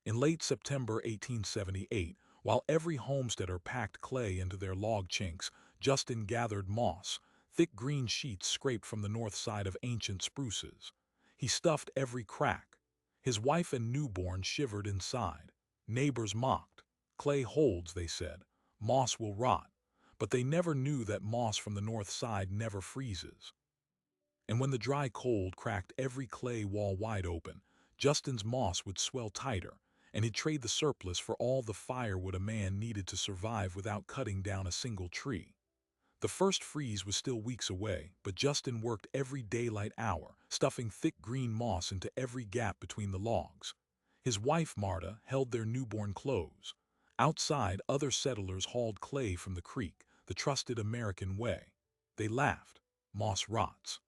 In late September 1878, while every homesteader packed clay into their log chinks, Justin gathered moss, thick green sheets scraped from the north side of ancient spruces. He stuffed every crack. His wife and newborn shivered inside. Neighbors mocked. Clay holds, they said. Moss will rot. But they never knew that moss from the north side never freezes. And when the dry cold cracked every clay wall wide open, Justin's moss would swell tighter, and he'd trade the surplus for all the firewood a man needed to survive without cutting down a single tree. The first freeze was still weeks away, but Justin worked every daylight hour, stuffing thick green moss into every gap between the logs. His wife, Marta, held their newborn close. Outside, other settlers hauled clay from the creek, the trusted American way. They laughed. Moss rots.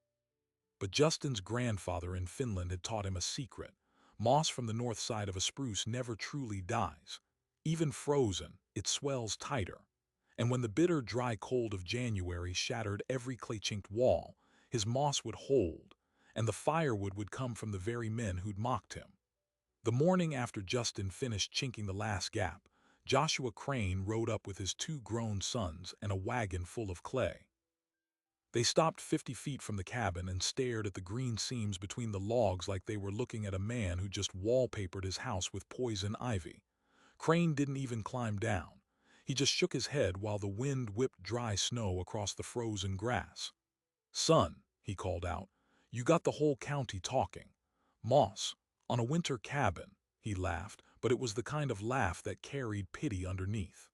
But Justin's grandfather in Finland had taught him a secret. Moss from the north side of a spruce never truly dies. Even frozen, it swells tighter. And when the bitter, dry cold of January shattered every clay-chinked wall, his moss would hold, and the firewood would come from the very men who'd mocked him. The morning after Justin finished chinking the last gap, Joshua Crane rode up with his two grown sons and a wagon full of clay. They stopped 50 feet from the cabin and stared at the green seams between the logs like they were looking at a man who just wallpapered his house with poison ivy. Crane didn't even climb down. He just shook his head while the wind whipped dry snow across the frozen grass. "Son," he called out, "you got the whole county talking. Moss, on a winter cabin," he laughed, but it was the kind of laugh that carried pity underneath.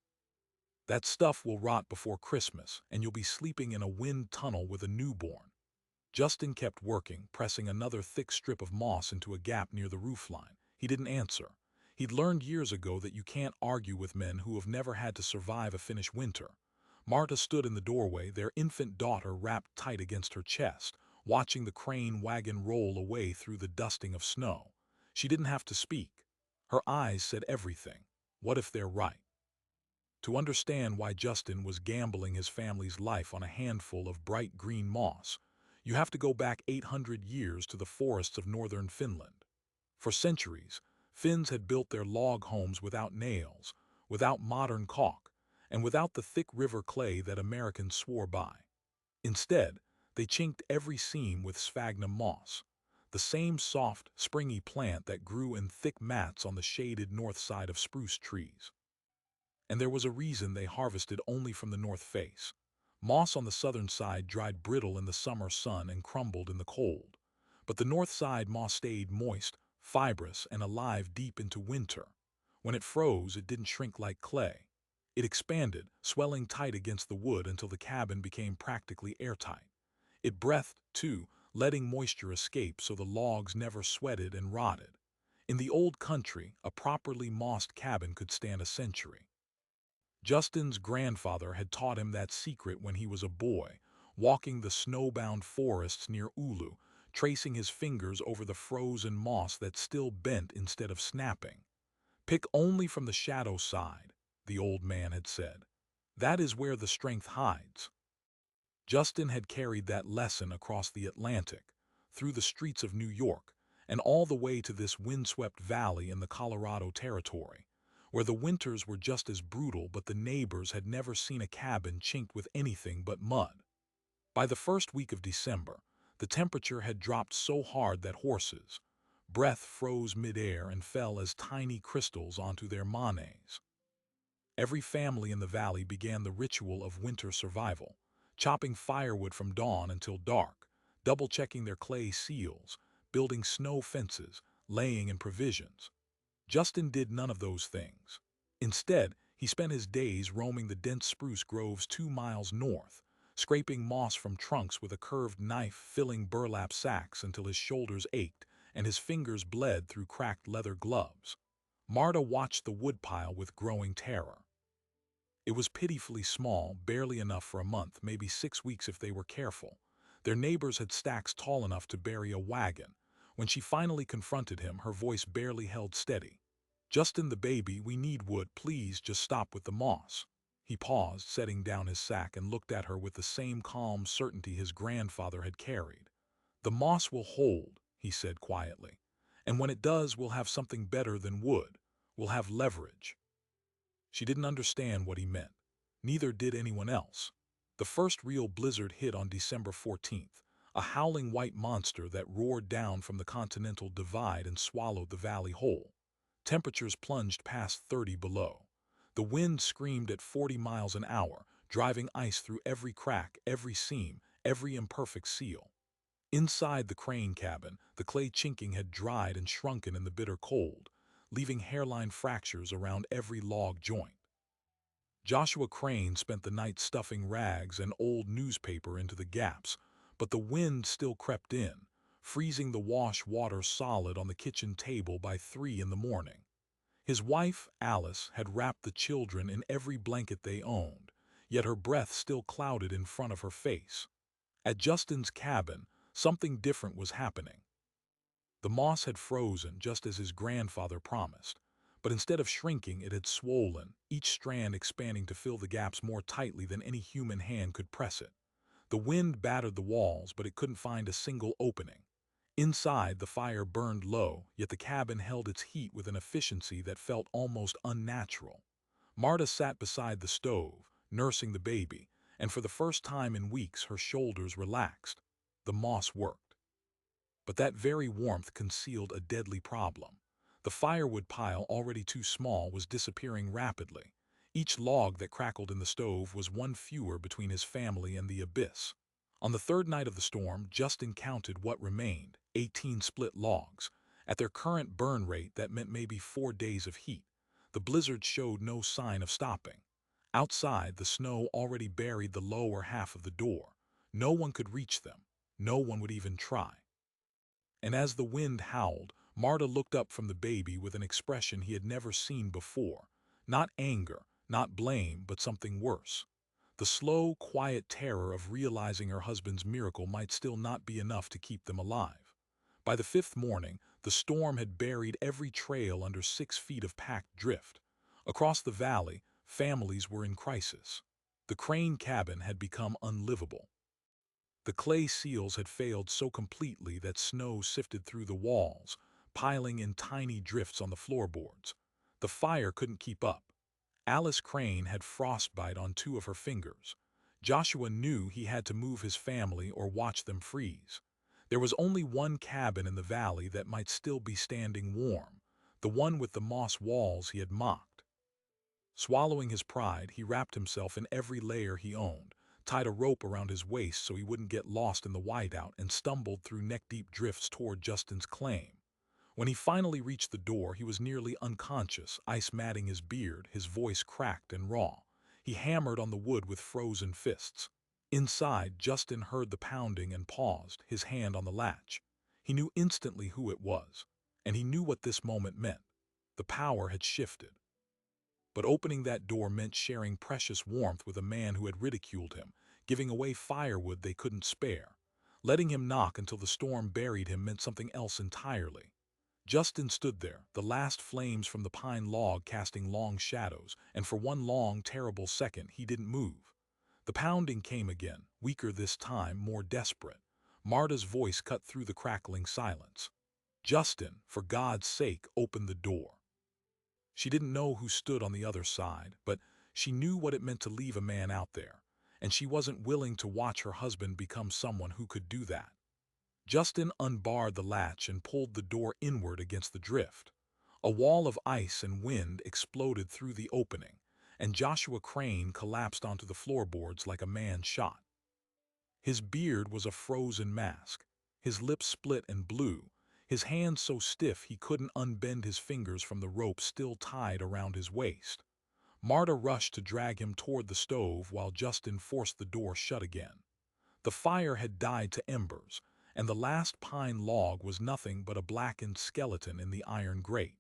"That stuff will rot before Christmas, and you'll be sleeping in a wind tunnel with a newborn." Justin kept working, pressing another thick strip of moss into a gap near the roofline. He didn't answer. He'd learned years ago that you can't argue with men who have never had to survive a Finnish winter. Marta stood in the doorway, their infant daughter wrapped tight against her chest, watching the Crane wagon roll away through the dusting of snow. She didn't have to speak. Her eyes said everything. What if they're right? To understand why Justin was gambling his family's life on a handful of bright green moss, you have to go back 800 years to the forests of northern Finland. For centuries, Finns had built their log homes without nails, without modern caulk, and without the thick river clay that Americans swore by. Instead, they chinked every seam with sphagnum moss, the same soft, springy plant that grew in thick mats on the shaded north side of spruce trees. And there was a reason they harvested only from the north face. Moss on the southern side dried brittle in the summer sun and crumbled in the cold. But the north side moss stayed moist, fibrous, and alive deep into winter. When it froze, it didn't shrink like clay. It expanded, swelling tight against the wood until the cabin became practically airtight. It breathed, too, letting moisture escape so the logs never sweated and rotted. In the old country, a properly mossed cabin could stand a century. Justin's grandfather had taught him that secret when he was a boy, walking the snowbound forests near Oulu, tracing his fingers over the frozen moss that still bent instead of snapping. "Pick only from the shadow side," the old man had said. "That is where the strength hides." Justin had carried that lesson across the Atlantic, through the streets of New York, and all the way to this windswept valley in the Colorado Territory, where the winters were just as brutal, but the neighbors had never seen a cabin chinked with anything but mud. By the first week of December, the temperature had dropped so hard that horses' breath froze midair and fell as tiny crystals onto their manes. Every family in the valley began the ritual of winter survival, chopping firewood from dawn until dark, double-checking their clay seals, building snow fences, laying in provisions. Justin did none of those things. Instead, he spent his days roaming the dense spruce groves 2 miles north, scraping moss from trunks with a curved knife, filling burlap sacks until his shoulders ached and his fingers bled through cracked leather gloves. Marta watched the woodpile with growing terror. It was pitifully small, barely enough for a month, maybe 6 weeks if they were careful. Their neighbors had stacks tall enough to bury a wagon. When she finally confronted him, her voice barely held steady. "Justin the baby, we need wood, please just stop with the moss." He paused, setting down his sack, and looked at her with the same calm certainty his grandfather had carried. "The moss will hold," he said quietly. "And when it does, we'll have something better than wood. We'll have leverage." She didn't understand what he meant. Neither did anyone else. The first real blizzard hit on December 14th, a howling white monster that roared down from the Continental Divide and swallowed the valley whole. Temperatures plunged past 30 below. The wind screamed at 40 miles an hour, driving ice through every crack, every seam, every imperfect seal. Inside the crane cabin, the clay chinking had dried and shrunken in the bitter cold, leaving hairline fractures around every log joint. Joshua Crane spent the night stuffing rags and old newspaper into the gaps, but the wind still crept in, freezing the wash water solid on the kitchen table by 3 in the morning. His wife, Alice, had wrapped the children in every blanket they owned, yet her breath still clouded in front of her face. At Justin's cabin, something different was happening. The moss had frozen just as his grandfather promised, but instead of shrinking, it had swollen, each strand expanding to fill the gaps more tightly than any human hand could press it. The wind battered the walls, but it couldn't find a single opening. Inside, the fire burned low, yet the cabin held its heat with an efficiency that felt almost unnatural. Marta sat beside the stove, nursing the baby, and for the first time in weeks her shoulders relaxed. The moss worked. But that very warmth concealed a deadly problem. The firewood pile, already too small, was disappearing rapidly. Each log that crackled in the stove was one fewer between his family and the abyss. On the third night of the storm, Justin counted what remained, 18 split logs. At their current burn rate, that meant maybe 4 days of heat. The blizzard showed no sign of stopping. Outside, the snow already buried the lower half of the door. No one could reach them. No one would even try. And as the wind howled, Marta looked up from the baby with an expression he had never seen before. Not anger, not blame, but something worse. The slow, quiet terror of realizing her husband's miracle might still not be enough to keep them alive. By the 5th morning, the storm had buried every trail under 6 feet of packed drift. Across the valley, families were in crisis. The crane cabin had become unlivable. The clay seals had failed so completely that snow sifted through the walls, piling in tiny drifts on the floorboards. The fire couldn't keep up. Alice Crane had frostbite on 2 of her fingers. Joshua knew he had to move his family or watch them freeze. There was only one cabin in the valley that might still be standing warm, the one with the moss walls he had mocked. Swallowing his pride, he wrapped himself in every layer he owned, tied a rope around his waist so he wouldn't get lost in the whiteout, and stumbled through neck-deep drifts toward Justin's claim. When he finally reached the door, he was nearly unconscious, ice matting his beard, his voice cracked and raw. He hammered on the wood with frozen fists. Inside, Justin heard the pounding and paused, his hand on the latch. He knew instantly who it was, and he knew what this moment meant. The power had shifted. But opening that door meant sharing precious warmth with a man who had ridiculed him, giving away firewood they couldn't spare. Letting him knock until the storm buried him meant something else entirely. Justin stood there, the last flames from the pine log casting long shadows, and for one long, terrible second he didn't move. The pounding came again, weaker this time, more desperate. Marta's voice cut through the crackling silence. "Justin, for God's sake, open the door." She didn't know who stood on the other side, but she knew what it meant to leave a man out there, and she wasn't willing to watch her husband become someone who could do that. Justin unbarred the latch and pulled the door inward against the drift. A wall of ice and wind exploded through the opening, and Joshua Crane collapsed onto the floorboards like a man shot. His beard was a frozen mask, his lips split and blue, his hands so stiff he couldn't unbend his fingers from the rope still tied around his waist. Marta rushed to drag him toward the stove while Justin forced the door shut again. The fire had died to embers, and the last pine log was nothing but a blackened skeleton in the iron grate.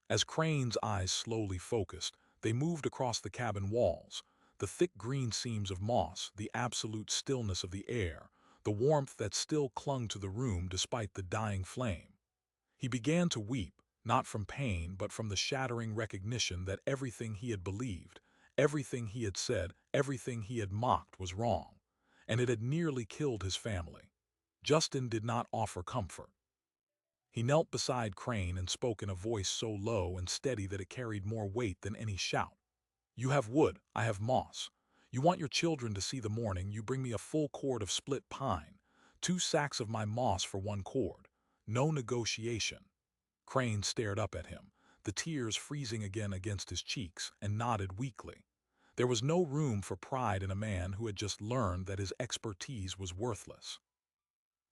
As Crane's eyes slowly focused, they moved across the cabin walls, the thick green seams of moss, the absolute stillness of the air, the warmth that still clung to the room despite the dying flame. He began to weep, not from pain but from the shattering recognition that everything he had believed, everything he had said, everything he had mocked was wrong, and it had nearly killed his family. Justin did not offer comfort. He knelt beside Crane and spoke in a voice so low and steady that it carried more weight than any shout. "You have wood, I have moss. You want your children to see the morning, you bring me a full cord of split pine, 2 sacks of my moss for 1 cord. No negotiation." Crane stared up at him, the tears freezing again against his cheeks, and nodded weakly. There was no room for pride in a man who had just learned that his expertise was worthless.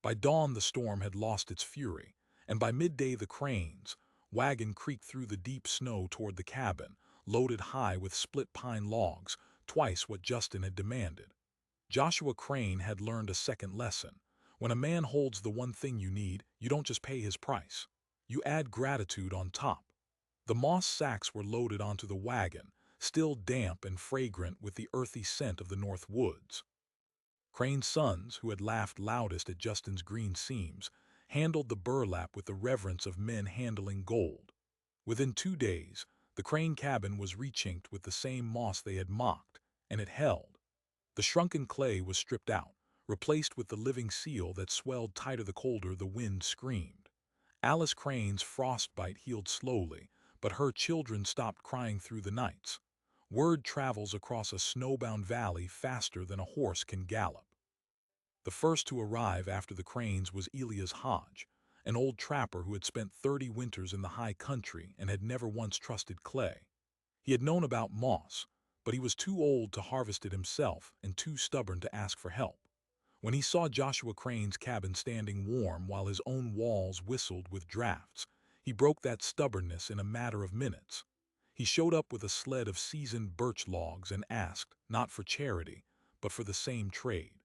By dawn the storm had lost its fury, and by midday the Cranes' wagon creaked through the deep snow toward the cabin, loaded high with split pine logs, twice what Justin had demanded. Joshua Crane had learned a second lesson. When a man holds the one thing you need, you don't just pay his price. You add gratitude on top. The moss sacks were loaded onto the wagon, still damp and fragrant with the earthy scent of the north woods. Crane's sons, who had laughed loudest at Justin's green seams, handled the burlap with the reverence of men handling gold. Within 2 days, the Crane cabin was rechinked with the same moss they had mocked, and it held. The shrunken clay was stripped out, replaced with the living seal that swelled tighter the colder the wind screamed. Alice Crane's frostbite healed slowly, but her children stopped crying through the nights. Word travels across a snowbound valley faster than a horse can gallop. The first to arrive after the Cranes was Elias Hodge, an old trapper who had spent 30 winters in the high country and had never once trusted clay. He had known about moss, but he was too old to harvest it himself and too stubborn to ask for help. When he saw Joshua Crane's cabin standing warm while his own walls whistled with drafts, he broke that stubbornness in a matter of minutes. He showed up with a sled of seasoned birch logs and asked, not for charity, but for the same trade.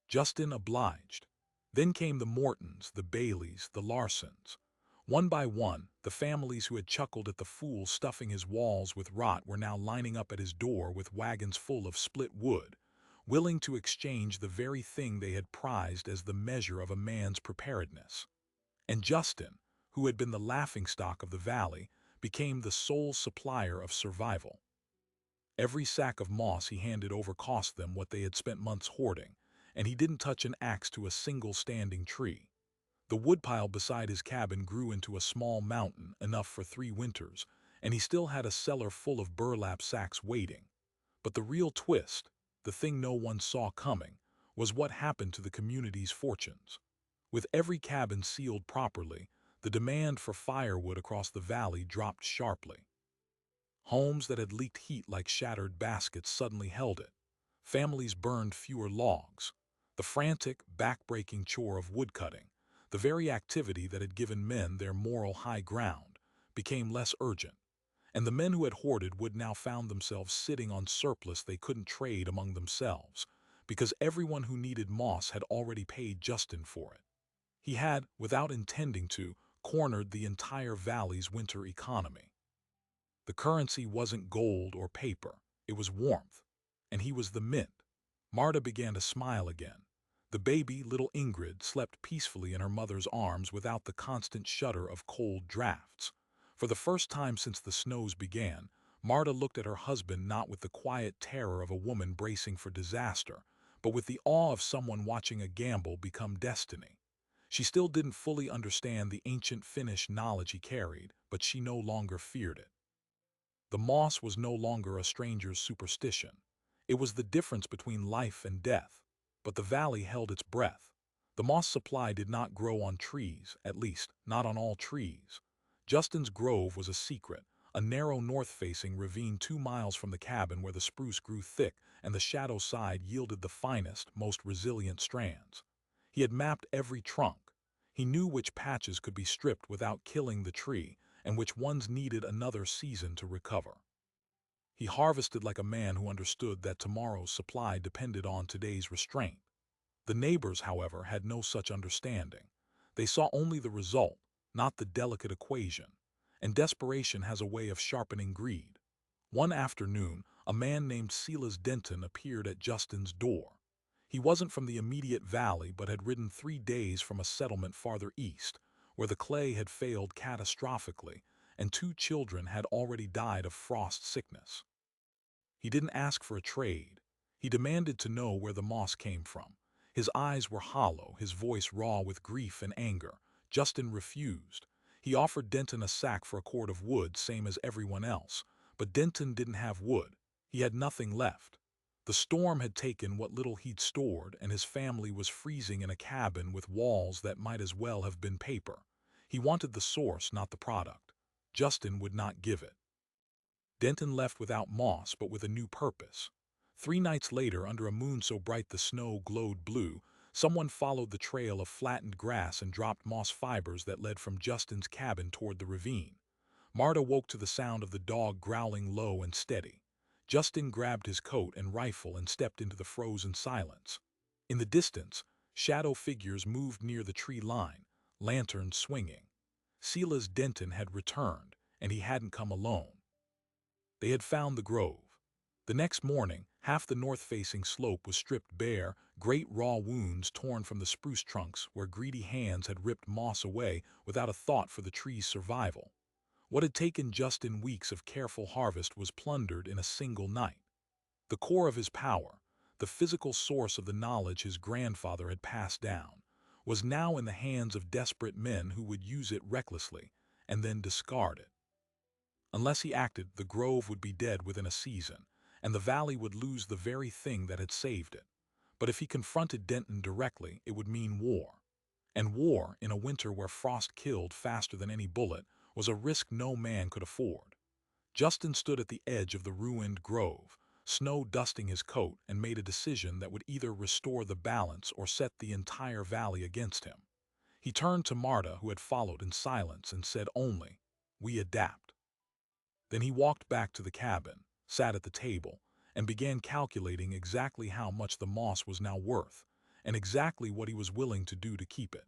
Justin obliged. Then came the Mortons, the Baileys, the Larsons. One by one, the families who had chuckled at the fool stuffing his walls with rot were now lining up at his door with wagons full of split wood, willing to exchange the very thing they had prized as the measure of a man's preparedness. And Justin, who had been the laughingstock of the valley, became the sole supplier of survival. Every sack of moss he handed over cost them what they had spent months hoarding, and he didn't touch an axe to a single standing tree. The woodpile beside his cabin grew into a small mountain, enough for 3 winters, and he still had a cellar full of burlap sacks waiting. But the real twist, the thing no one saw coming, was what happened to the community's fortunes. With every cabin sealed properly, the demand for firewood across the valley dropped sharply. Homes that had leaked heat like shattered baskets suddenly held it. Families burned fewer logs. The frantic, back-breaking chore of woodcutting, the very activity that had given men their moral high ground, became less urgent, and the men who had hoarded would now found themselves sitting on surplus they couldn't trade among themselves, because everyone who needed moss had already paid Justin for it. He had, without intending to, cornered the entire valley's winter economy. The currency wasn't gold or paper, it was warmth, and he was the mint. Marta began to smile again. The baby, little Ingrid, slept peacefully in her mother's arms without the constant shudder of cold drafts. For the first time since the snows began, Marta looked at her husband not with the quiet terror of a woman bracing for disaster, but with the awe of someone watching a gamble become destiny. She still didn't fully understand the ancient Finnish knowledge he carried, but she no longer feared it. The moss was no longer a stranger's superstition. It was the difference between life and death. But the valley held its breath. The moss supply did not grow on trees, at least, not on all trees. Justin's grove was a secret, a narrow north-facing ravine 2 miles from the cabin where the spruce grew thick and the shadow side yielded the finest, most resilient strands. He had mapped every trunk. He knew which patches could be stripped without killing the tree, and which ones needed another season to recover. He harvested like a man who understood that tomorrow's supply depended on today's restraint. The neighbors, however, had no such understanding. They saw only the result, not the delicate equation, and desperation has a way of sharpening greed. One afternoon, a man named Silas Denton appeared at Justin's door. He wasn't from the immediate valley but had ridden 3 days from a settlement farther east, where the clay had failed catastrophically and 2 children had already died of frost sickness. He didn't ask for a trade. He demanded to know where the moss came from. His eyes were hollow, his voice raw with grief and anger. Justin refused. He offered Denton a sack for a cord of wood, same as everyone else, but Denton didn't have wood. He had nothing left. The storm had taken what little he'd stored, and his family was freezing in a cabin with walls that might as well have been paper. He wanted the source, not the product. Justin would not give it. Denton left without Moss, but with a new purpose. 3 nights later, under a moon so bright the snow glowed blue, someone followed the trail of flattened grass and dropped moss fibers that led from Justin's cabin toward the ravine. Marta woke to the sound of the dog growling low and steady. Justin grabbed his coat and rifle and stepped into the frozen silence. In the distance, shadow figures moved near the tree line, lanterns swinging. Silas Denton had returned, and he hadn't come alone. They had found the grove. The next morning, half the north-facing slope was stripped bare, great raw wounds torn from the spruce trunks where greedy hands had ripped moss away without a thought for the tree's survival. What had taken Justin weeks of careful harvest was plundered in a single night. The core of his power, the physical source of the knowledge his grandfather had passed down, was now in the hands of desperate men who would use it recklessly and then discard it. Unless he acted, the grove would be dead within a season, and the valley would lose the very thing that had saved it. But if he confronted Denton directly, it would mean war. And war, in a winter where frost killed faster than any bullet, was a risk no man could afford. Justin stood at the edge of the ruined grove, snow dusting his coat, and made a decision that would either restore the balance or set the entire valley against him. He turned to Marta, who had followed in silence, and said only, "We adapt." Then he walked back to the cabin, sat at the table, and began calculating exactly how much the moss was now worth, and exactly what he was willing to do to keep it.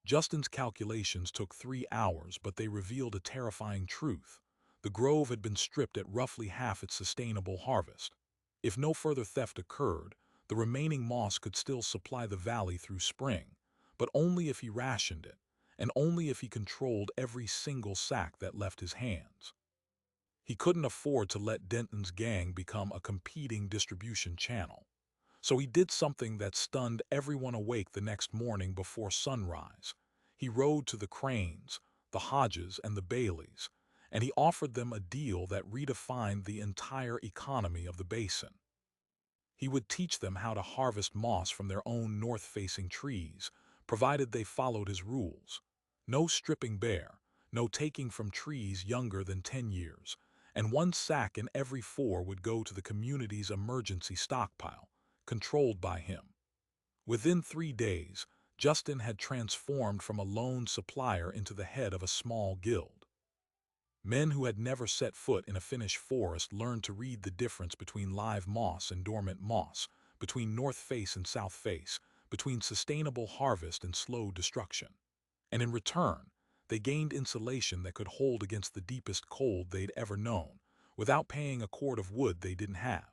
Justin's calculations took 3 hours, but they revealed a terrifying truth. The grove had been stripped at roughly half its sustainable harvest. If no further theft occurred, the remaining moss could still supply the valley through spring, but only if he rationed it, and only if he controlled every single sack that left his hands. He couldn't afford to let Denton's gang become a competing distribution channel. So he did something that stunned everyone awake the next morning before sunrise. He rode to the Cranes, the Hodges, and the Baileys, and he offered them a deal that redefined the entire economy of the basin. He would teach them how to harvest moss from their own north-facing trees, provided they followed his rules. No stripping bare, no taking from trees younger than 10 years, and 1 sack in every 4 would go to the community's emergency stockpile, controlled by him. Within 3 days, Justin had transformed from a lone supplier into the head of a small guild. Men who had never set foot in a Finnish forest learned to read the difference between live moss and dormant moss, between north face and south face, between sustainable harvest and slow destruction. And in return, they gained insulation that could hold against the deepest cold they'd ever known, without paying a cord of wood they didn't have.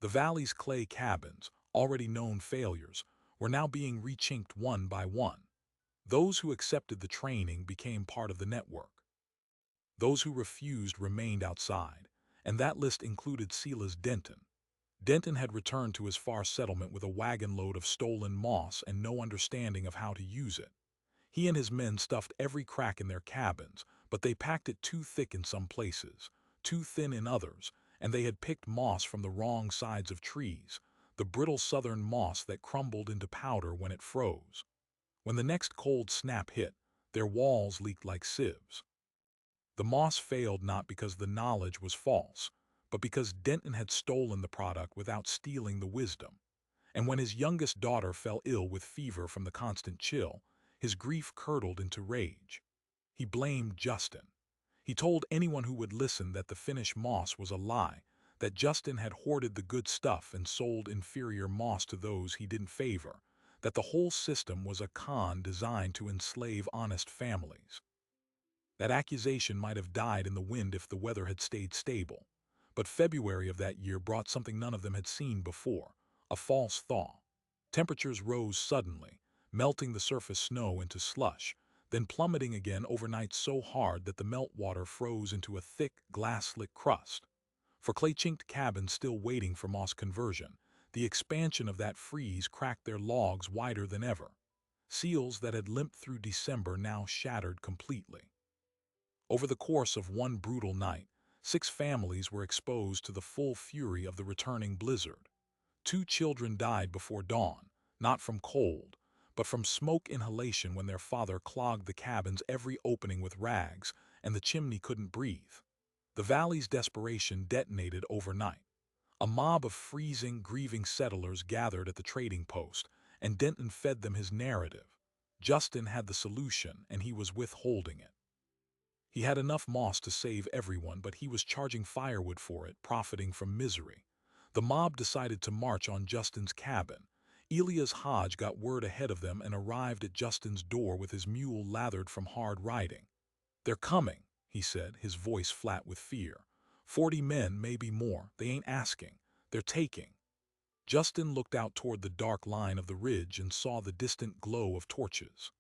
The valley's clay cabins, already known failures, were now being rechinked one by one. Those who accepted the training became part of the network. Those who refused remained outside, and that list included Silas Denton. Denton had returned to his far settlement with a wagon load of stolen moss and no understanding of how to use it. He and his men stuffed every crack in their cabins, but they packed it too thick in some places, too thin in others, and they had picked moss from the wrong sides of trees, the brittle southern moss that crumbled into powder when it froze. When the next cold snap hit, their walls leaked like sieves. The moss failed not because the knowledge was false, but because Denton had stolen the product without stealing the wisdom. And when his youngest daughter fell ill with fever from the constant chill, his grief curdled into rage. He blamed Justin. He told anyone who would listen that the Finnish moss was a lie, that Justin had hoarded the good stuff and sold inferior moss to those he didn't favor, that the whole system was a con designed to enslave honest families. That accusation might have died in the wind if the weather had stayed stable. But February of that year brought something none of them had seen before, a false thaw. Temperatures rose suddenly, melting the surface snow into slush, then plummeting again overnight so hard that the meltwater froze into a thick, glass-slick crust. For clay-chinked cabins still waiting for moss conversion, the expansion of that freeze cracked their logs wider than ever. seals that had limped through December now shattered completely. Over the course of one brutal night, 6 families were exposed to the full fury of the returning blizzard. 2 children died before dawn, not from cold, but from smoke inhalation when their father clogged the cabin's every opening with rags and the chimney couldn't breathe. The valley's desperation detonated overnight. A mob of freezing, grieving settlers gathered at the trading post, and Denton fed them his narrative. Justin had the solution, and he was withholding it. He had enough moss to save everyone, but he was charging firewood for it, profiting from misery. The mob decided to march on Justin's cabin. Elias Hodge got word ahead of them and arrived at Justin's door with his mule lathered from hard riding. "They're coming," he said, his voice flat with fear. 40 men, maybe more. They ain't asking. They're taking." Justin looked out toward the dark line of the ridge and saw the distant glow of torches.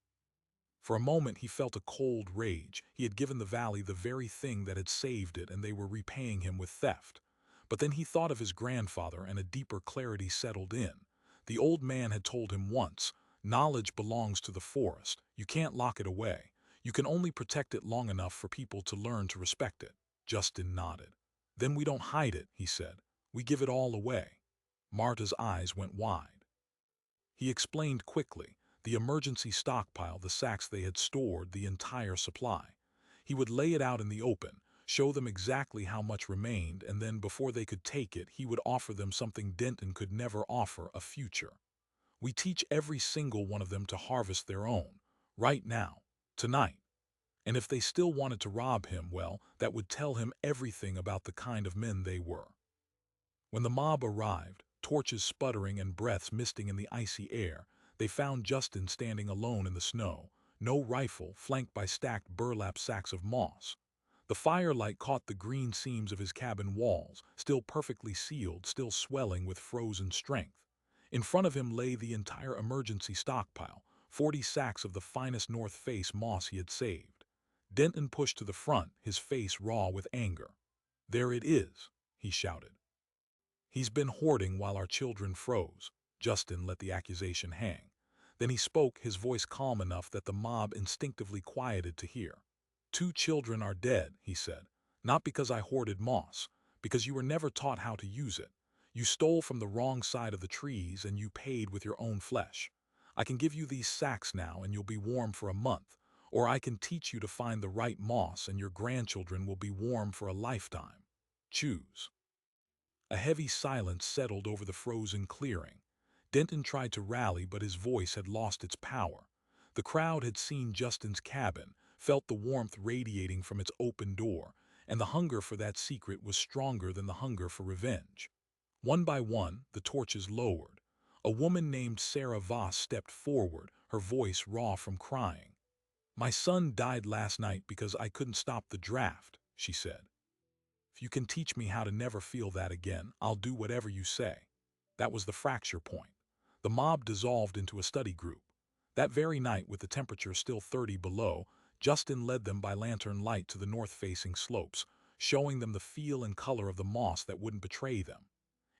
For a moment he felt a cold rage. He had given the valley the very thing that had saved it, and they were repaying him with theft. But then he thought of his grandfather, and a deeper clarity settled in. The old man had told him once, "Knowledge belongs to the forest. You can't lock it away. You can only protect it long enough for people to learn to respect it." Justin nodded. "Then we don't hide it," he said. "We give it all away." Marta's eyes went wide. He explained quickly. The emergency stockpile, the sacks they had stored, the entire supply. He would lay it out in the open, show them exactly how much remained, and then before they could take it, he would offer them something Denton could never offer: a future. "We teach every single one of them to harvest their own, right now, tonight. And if they still wanted to rob him, well, that would tell him everything about the kind of men they were." When the mob arrived, torches sputtering and breaths misting in the icy air, they found Justin standing alone in the snow, no rifle, flanked by stacked burlap sacks of moss. The firelight caught the green seams of his cabin walls, still perfectly sealed, still swelling with frozen strength. In front of him lay the entire emergency stockpile, 40 sacks of the finest North Face moss he had saved. Denton pushed to the front, his face raw with anger. "There it is," he shouted. "He's been hoarding while our children froze." Justin let the accusation hang. Then he spoke, his voice calm enough that the mob instinctively quieted to hear. "2 children are dead," he said. "Not because I hoarded moss, because you were never taught how to use it. You stole from the wrong side of the trees, and you paid with your own flesh. I can give you these sacks now, and you'll be warm for a month. Or I can teach you to find the right moss, and your grandchildren will be warm for a lifetime. Choose." A heavy silence settled over the frozen clearing. Denton tried to rally, but his voice had lost its power. The crowd had seen Justin's cabin, felt the warmth radiating from its open door, and the hunger for that secret was stronger than the hunger for revenge. One by one, the torches lowered. A woman named Sarah Voss stepped forward, her voice raw from crying. "My son died last night because I couldn't stop the draft," she said. "If you can teach me how to never feel that again, I'll do whatever you say." That was the fracture point. The mob dissolved into a study group. That very night, with the temperature still 30 below, Justin led them by lantern light to the north-facing slopes, showing them the feel and color of the moss that wouldn't betray them.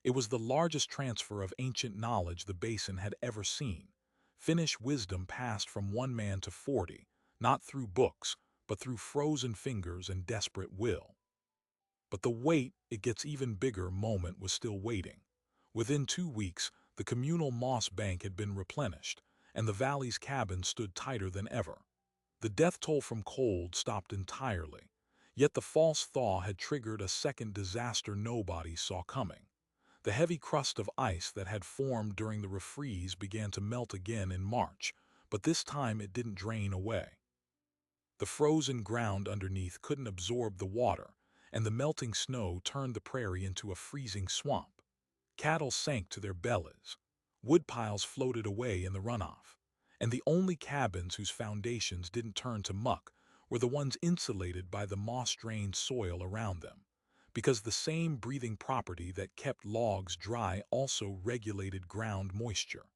It was the largest transfer of ancient knowledge the basin had ever seen. Finnish wisdom passed from one man to 40, not through books, but through frozen fingers and desperate will. But the wait, it gets even bigger moment was still waiting. Within 2 weeks, the communal moss bank had been replenished, and the valley's cabins stood tighter than ever. The death toll from cold stopped entirely, yet the false thaw had triggered a second disaster nobody saw coming. The heavy crust of ice that had formed during the refreeze began to melt again in March, but this time it didn't drain away. The frozen ground underneath couldn't absorb the water, and the melting snow turned the prairie into a freezing swamp. Cattle sank to their bellies. Woodpiles floated away in the runoff. And the only cabins whose foundations didn't turn to muck were the ones insulated by the moss-drained soil around them, because the same breathing property that kept logs dry also regulated ground moisture.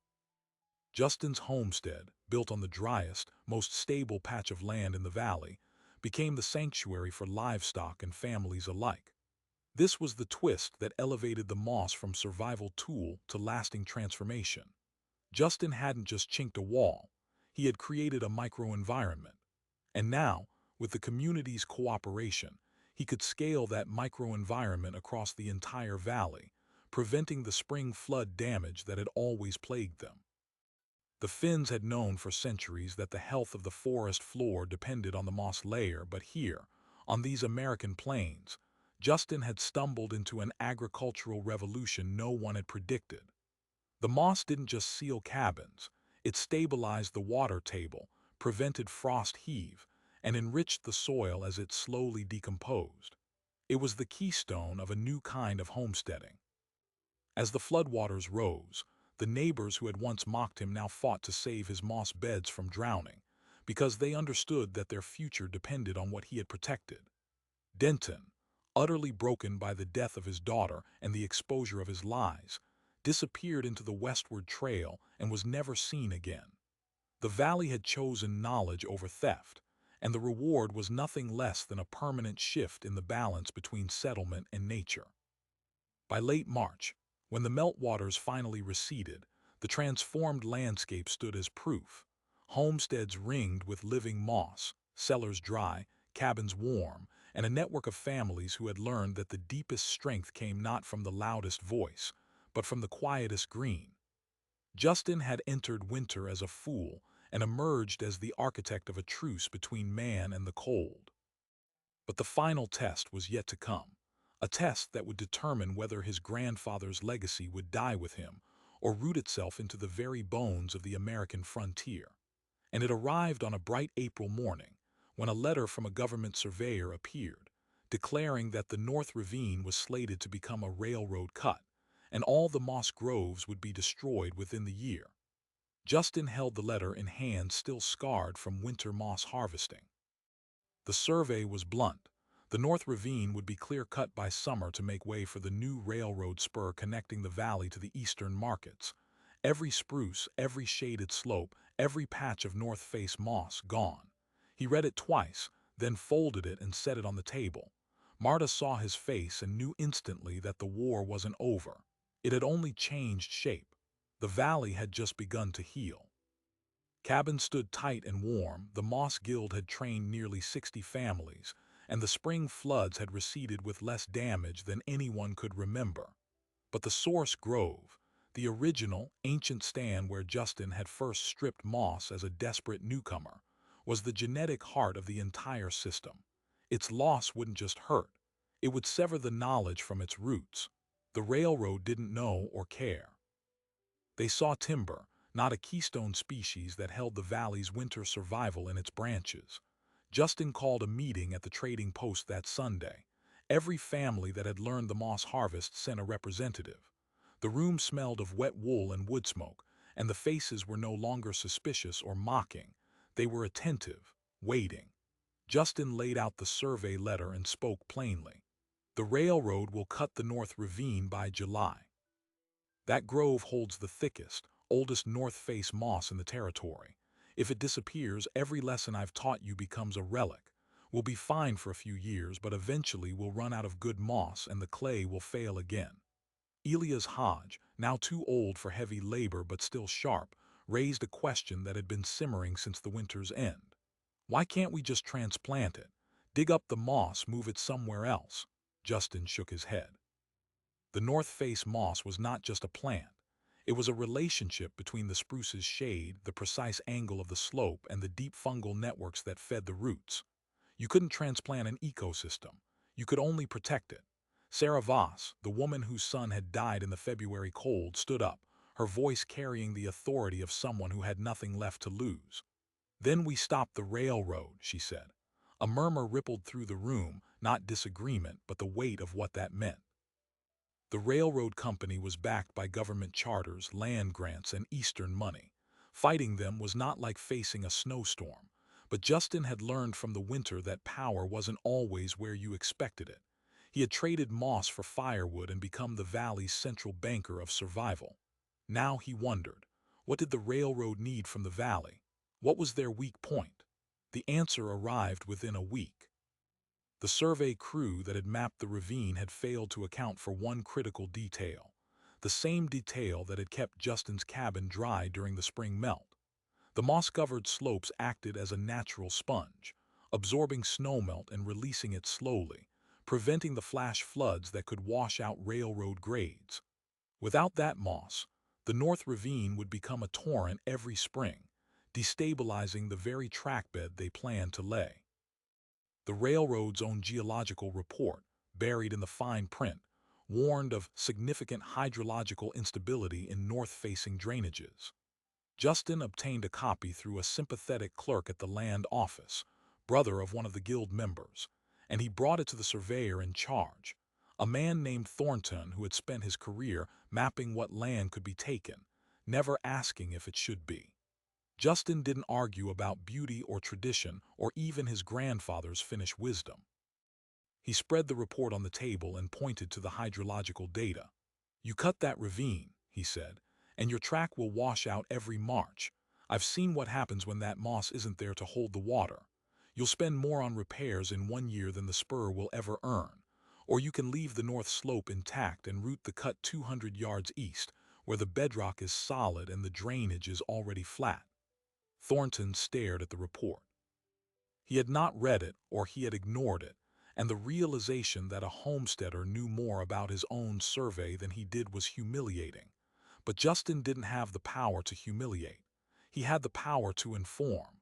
Justin's homestead, built on the driest, most stable patch of land in the valley, became the sanctuary for livestock and families alike. This was the twist that elevated the moss from survival tool to lasting transformation. Justin hadn't just chinked a wall. He had created a microenvironment. And now, with the community's cooperation, he could scale that microenvironment across the entire valley, preventing the spring flood damage that had always plagued them. The Finns had known for centuries that the health of the forest floor depended on the moss layer, but here, on these American plains, Justin had stumbled into an agricultural revolution no one had predicted. The moss didn't just seal cabins, it stabilized the water table, prevented frost heave, and enriched the soil as it slowly decomposed. It was the keystone of a new kind of homesteading. As the floodwaters rose, the neighbors who had once mocked him now fought to save his moss beds from drowning, because they understood that their future depended on what he had protected. Denton, utterly broken by the death of his daughter and the exposure of his lies, disappeared into the westward trail and was never seen again. The valley had chosen knowledge over theft, and the reward was nothing less than a permanent shift in the balance between settlement and nature. By late March, when the meltwaters finally receded, the transformed landscape stood as proof. Homesteads ringed with living moss, cellars dry, cabins warm, and a network of families who had learned that the deepest strength came not from the loudest voice, but from the quietest green. Justin had entered winter as a fool and emerged as the architect of a truce between man and the cold. But the final test was yet to come, a test that would determine whether his grandfather's legacy would die with him or root itself into the very bones of the American frontier. And it arrived on a bright April morning, when a letter from a government surveyor appeared, declaring that the North Ravine was slated to become a railroad cut, and all the moss groves would be destroyed within the year. Justin held the letter in hand, still scarred from winter moss harvesting. The survey was blunt. The North Ravine would be clear-cut by summer to make way for the new railroad spur connecting the valley to the eastern markets. Every spruce, every shaded slope, every patch of north face moss gone. He read it twice, then folded it and set it on the table. Marta saw his face and knew instantly that the war wasn't over. It had only changed shape. The valley had just begun to heal. Cabins stood tight and warm, the Moss Guild had trained nearly 60 families, and the spring floods had receded with less damage than anyone could remember. But the source grove, the original, ancient stand where Justin had first stripped moss as a desperate newcomer, was the genetic heart of the entire system. Its loss wouldn't just hurt, it would sever the knowledge from its roots. The railroad didn't know or care. They saw timber, not a keystone species that held the valley's winter survival in its branches. Justin called a meeting at the trading post that Sunday. Every family that had learned the moss harvest sent a representative. The room smelled of wet wool and wood smoke, and the faces were no longer suspicious or mocking. They were attentive, waiting. Justin laid out the survey letter and spoke plainly. The railroad will cut the North Ravine by July. That grove holds the thickest, oldest north face moss in the territory. If it disappears, every lesson I've taught you becomes a relic. We'll be fine for a few years, but eventually we'll run out of good moss and the clay will fail again. Elias Hodge, now too old for heavy labor but still sharp, raised a question that had been simmering since the winter's end. Why can't we just transplant it? Dig up the moss, move it somewhere else? Justin shook his head. The North Face moss was not just a plant. It was a relationship between the spruce's shade, the precise angle of the slope, and the deep fungal networks that fed the roots. You couldn't transplant an ecosystem. You could only protect it. Sarah Voss, the woman whose son had died in the February cold, stood up, her voice carrying the authority of someone who had nothing left to lose. Then we stopped the railroad, she said. A murmur rippled through the room, not disagreement, but the weight of what that meant. The railroad company was backed by government charters, land grants, and Eastern money. Fighting them was not like facing a snowstorm, but Justin had learned from the winter that power wasn't always where you expected it. He had traded moss for firewood and become the valley's central banker of survival. Now he wondered, what did the railroad need from the valley? What was their weak point? The answer arrived within a week. The survey crew that had mapped the ravine had failed to account for one critical detail, the same detail that had kept Justin's cabin dry during the spring melt. The moss-covered slopes acted as a natural sponge, absorbing snowmelt and releasing it slowly, preventing the flash floods that could wash out railroad grades. Without that moss, the North Ravine would become a torrent every spring, destabilizing the very trackbed they planned to lay. The railroad's own geological report, buried in the fine print, warned of significant hydrological instability in north-facing drainages. Justin obtained a copy through a sympathetic clerk at the land office, brother of one of the guild members, and he brought it to the surveyor in charge, a man named Thornton who had spent his career mapping what land could be taken, never asking if it should be. Justin didn't argue about beauty or tradition or even his grandfather's Finnish wisdom. He spread the report on the table and pointed to the hydrological data. "You cut that ravine," he said, "and your track will wash out every March. I've seen what happens when that moss isn't there to hold the water. You'll spend more on repairs in 1 year than the spur will ever earn. Or you can leave the north slope intact and route the cut 200 yards east, where the bedrock is solid and the drainage is already flat." Thornton stared at the report. He had not read it, or he had ignored it, and the realization that a homesteader knew more about his own survey than he did was humiliating. But Justin didn't have the power to humiliate. He had the power to inform.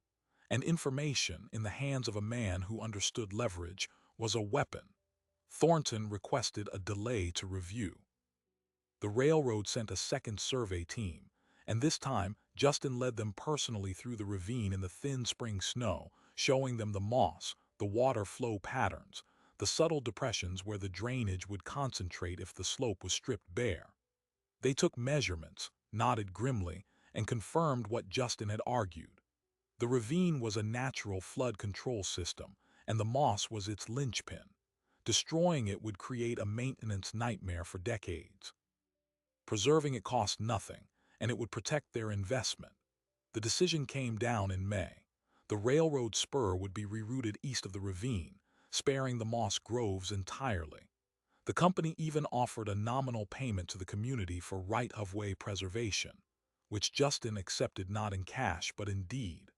And information, in the hands of a man who understood leverage, was a weapon. Thornton requested a delay to review. The railroad sent a second survey team, and this time Justin led them personally through the ravine in the thin spring snow, showing them the moss, the water flow patterns, the subtle depressions where the drainage would concentrate if the slope was stripped bare. They took measurements, nodded grimly, and confirmed what Justin had argued. The ravine was a natural flood control system, and the moss was its linchpin. Destroying it would create a maintenance nightmare for decades. Preserving it cost nothing, and it would protect their investment. The decision came down in May. The railroad spur would be rerouted east of the ravine, sparing the moss groves entirely. The company even offered a nominal payment to the community for right-of-way preservation, which Justin accepted not in cash but in deed,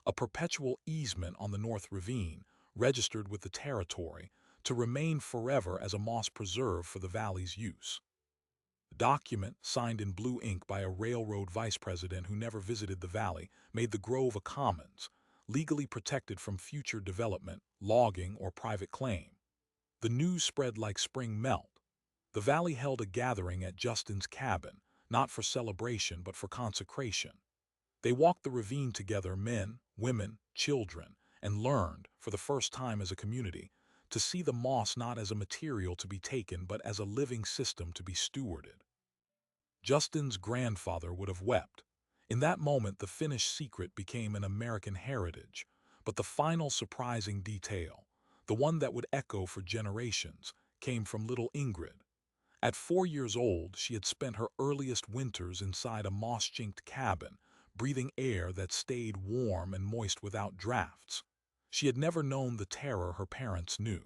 a perpetual easement on the North Ravine, registered with the territory, to remain forever as a moss preserve for the valley's use. The document, signed in blue ink by a railroad vice president who never visited the valley, made the grove a commons, legally protected from future development, logging, or private claim. The news spread like spring melt. The valley held a gathering at Justin's cabin, not for celebration but for consecration. They walked the ravine together, men, women, children, and learned, for the first time as a community, to see the moss not as a material to be taken but as a living system to be stewarded. Justin's grandfather would have wept. In that moment, the Finnish secret became an American heritage. But the final surprising detail, the one that would echo for generations, came from little Ingrid. At 4 years old, she had spent her earliest winters inside a moss-chinked cabin, breathing air that stayed warm and moist without drafts. She had never known the terror her parents knew.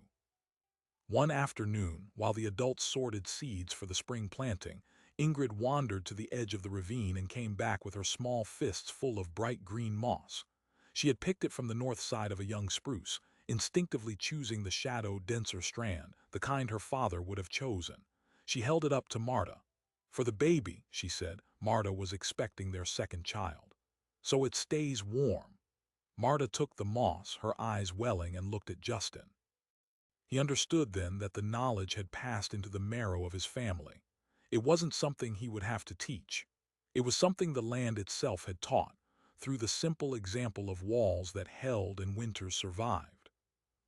One afternoon, while the adults sorted seeds for the spring planting, Ingrid wandered to the edge of the ravine and came back with her small fists full of bright green moss. She had picked it from the north side of a young spruce, instinctively choosing the shadowed, denser strand, the kind her father would have chosen. She held it up to Marta. "For the baby," she said. Marta was expecting their second child. "So it stays warm." Marta took the moss, her eyes welling, and looked at Justin. He understood then that the knowledge had passed into the marrow of his family. It wasn't something he would have to teach. It was something the land itself had taught, through the simple example of walls that held and winters survived.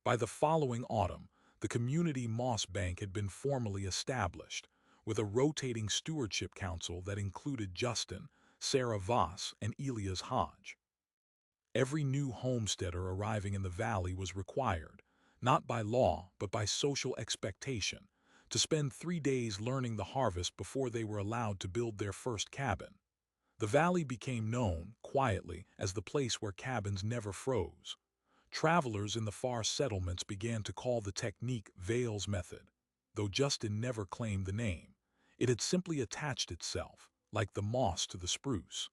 By the following autumn, the community moss bank had been formally established, with a rotating stewardship council that included Justin, Sarah Voss, and Elias Hodge. Every new homesteader arriving in the valley was required, not by law but by social expectation, to spend 3 days learning the harvest before they were allowed to build their first cabin. The valley became known, quietly, as the place where cabins never froze. Travelers in the far settlements began to call the technique Vale's method, though Justin never claimed the name. It had simply attached itself, like the moss to the spruce.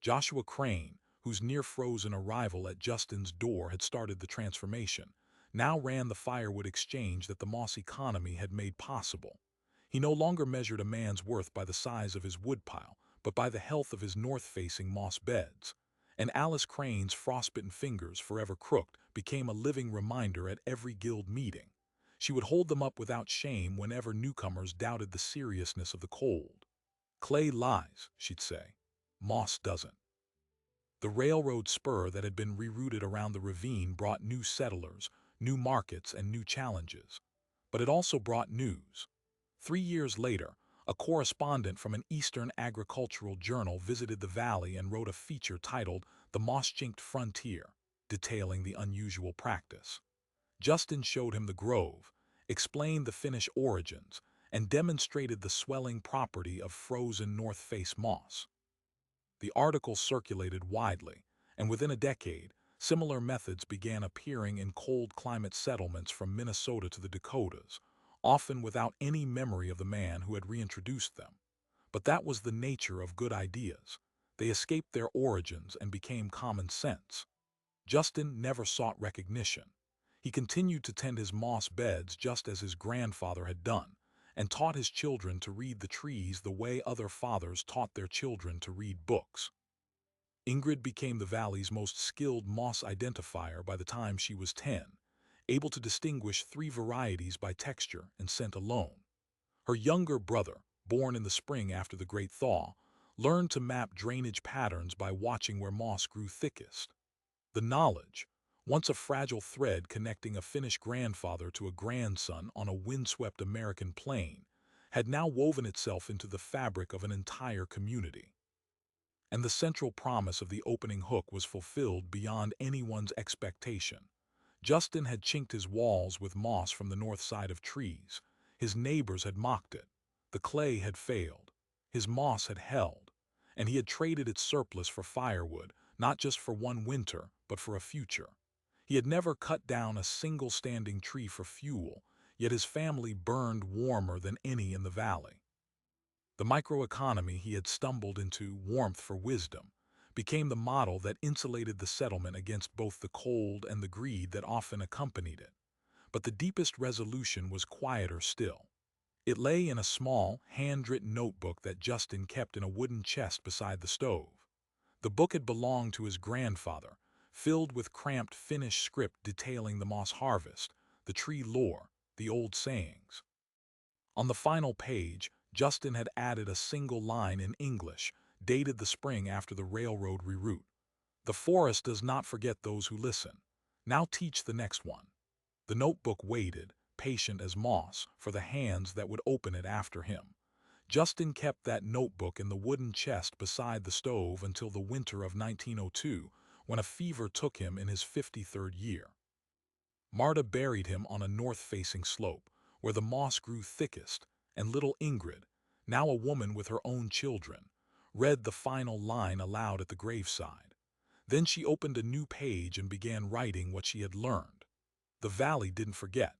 Joshua Crane, whose near-frozen arrival at Justin's door had started the transformation, now ran the firewood exchange that the Moss economy had made possible. He no longer measured a man's worth by the size of his woodpile, but by the health of his north-facing moss beds. And Alice Crane's frostbitten fingers, forever crooked, became a living reminder at every guild meeting. She would hold them up without shame whenever newcomers doubted the seriousness of the cold. "Clay lies," she'd say. "Moss doesn't." The railroad spur that had been rerouted around the ravine brought new settlers, new markets, and new challenges. But it also brought news. 3 years later, a correspondent from an eastern agricultural journal visited the valley and wrote a feature titled "The Moss-Chinked Frontier," detailing the unusual practice. Justin showed him the grove, explained the Finnish origins, and demonstrated the swelling property of frozen north face moss. The article circulated widely, and within a decade, similar methods began appearing in cold climate settlements from Minnesota to the Dakotas, often without any memory of the man who had reintroduced them. But that was the nature of good ideas. They escaped their origins and became common sense. Justin never sought recognition. He continued to tend his moss beds just as his grandfather had done, and taught his children to read the trees the way other fathers taught their children to read books. Ingrid became the valley's most skilled moss identifier by the time she was 10, able to distinguish 3 varieties by texture and scent alone. Her younger brother, born in the spring after the Great Thaw, learned to map drainage patterns by watching where moss grew thickest. The knowledge, once a fragile thread connecting a Finnish grandfather to a grandson on a windswept American plain, had now woven itself into the fabric of an entire community. And the central promise of the opening hook was fulfilled beyond anyone's expectation. Justin had chinked his walls with moss from the north side of trees. His neighbors had mocked it. The clay had failed. His moss had held. And he had traded its surplus for firewood, not just for one winter, but for a future. He had never cut down a single standing tree for fuel, yet his family burned warmer than any in the valley. The microeconomy he had stumbled into, warmth for wisdom, became the model that insulated the settlement against both the cold and the greed that often accompanied it. But the deepest resolution was quieter still. It lay in a small, hand-written notebook that Justin kept in a wooden chest beside the stove. The book had belonged to his grandfather, filled with cramped Finnish script detailing the moss harvest, the tree lore, the old sayings. On the final page, Justin had added a single line in English, dated the spring after the railroad reroute. "The forest does not forget those who listen. Now teach the next one." The notebook waited, patient as moss, for the hands that would open it after him. Justin kept that notebook in the wooden chest beside the stove until the winter of 1902, when a fever took him in his 53rd year. Marta buried him on a north-facing slope, where the moss grew thickest, and little Ingrid, now a woman with her own children, read the final line aloud at the graveside. Then she opened a new page and began writing what she had learned. The valley didn't forget.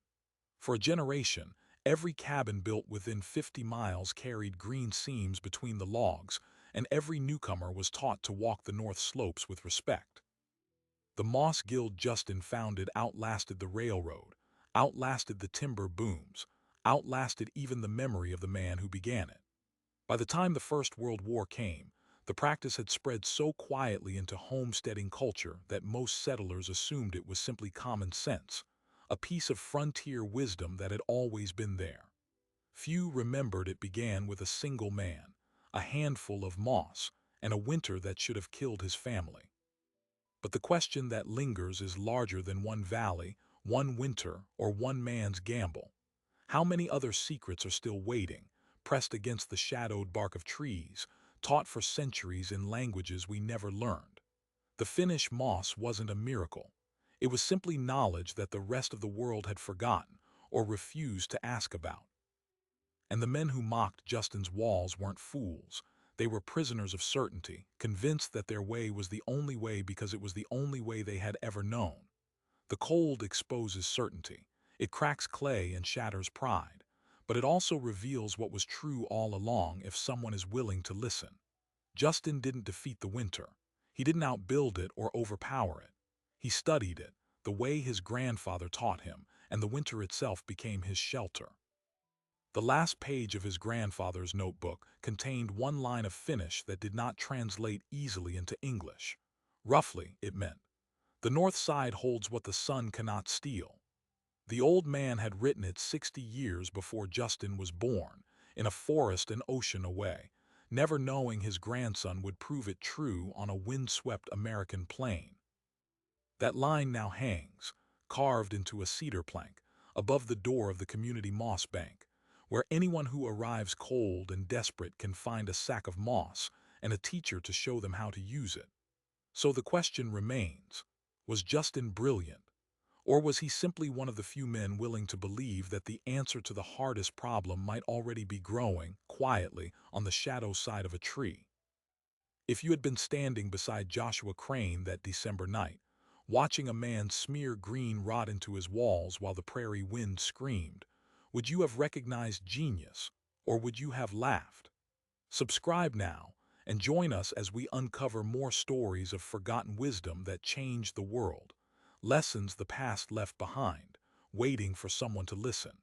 For a generation, every cabin built within 50 miles carried green seams between the logs, and every newcomer was taught to walk the north slopes with respect. The Moss Guild Justin founded outlasted the railroad, outlasted the timber booms, outlasted even the memory of the man who began it. By the time the First World War came, the practice had spread so quietly into homesteading culture that most settlers assumed it was simply common sense, a piece of frontier wisdom that had always been there. Few remembered it began with a single man, a handful of moss, and a winter that should have killed his family. But the question that lingers is larger than one valley, one winter, or one man's gamble. How many other secrets are still waiting, pressed against the shadowed bark of trees, taught for centuries in languages we never learned? The Finnish moss wasn't a miracle. It was simply knowledge that the rest of the world had forgotten or refused to ask about. And the men who mocked Justin's walls weren't fools. They were prisoners of certainty, convinced that their way was the only way because it was the only way they had ever known. The cold exposes certainty. It cracks clay and shatters pride. But it also reveals what was true all along if someone is willing to listen. Justin didn't defeat the winter. He didn't outbuild it or overpower it. He studied it, the way his grandfather taught him, and the winter itself became his shelter. The last page of his grandfather's notebook contained one line of Finnish that did not translate easily into English. Roughly, it meant, "The north side holds what the sun cannot steal." The old man had written it 60 years before Justin was born, in a forest an ocean away, never knowing his grandson would prove it true on a windswept American plain. That line now hangs, carved into a cedar plank, above the door of the community moss bank, where anyone who arrives cold and desperate can find a sack of moss and a teacher to show them how to use it. So the question remains, was Justin brilliant? Or was he simply one of the few men willing to believe that the answer to the hardest problem might already be growing, quietly, on the shadow side of a tree? If you had been standing beside Joshua Crane that December night, watching a man smear green rot into his walls while the prairie wind screamed, would you have recognized genius, or would you have laughed? Subscribe now, and join us as we uncover more stories of forgotten wisdom that changed the world, lessons the past left behind, waiting for someone to listen.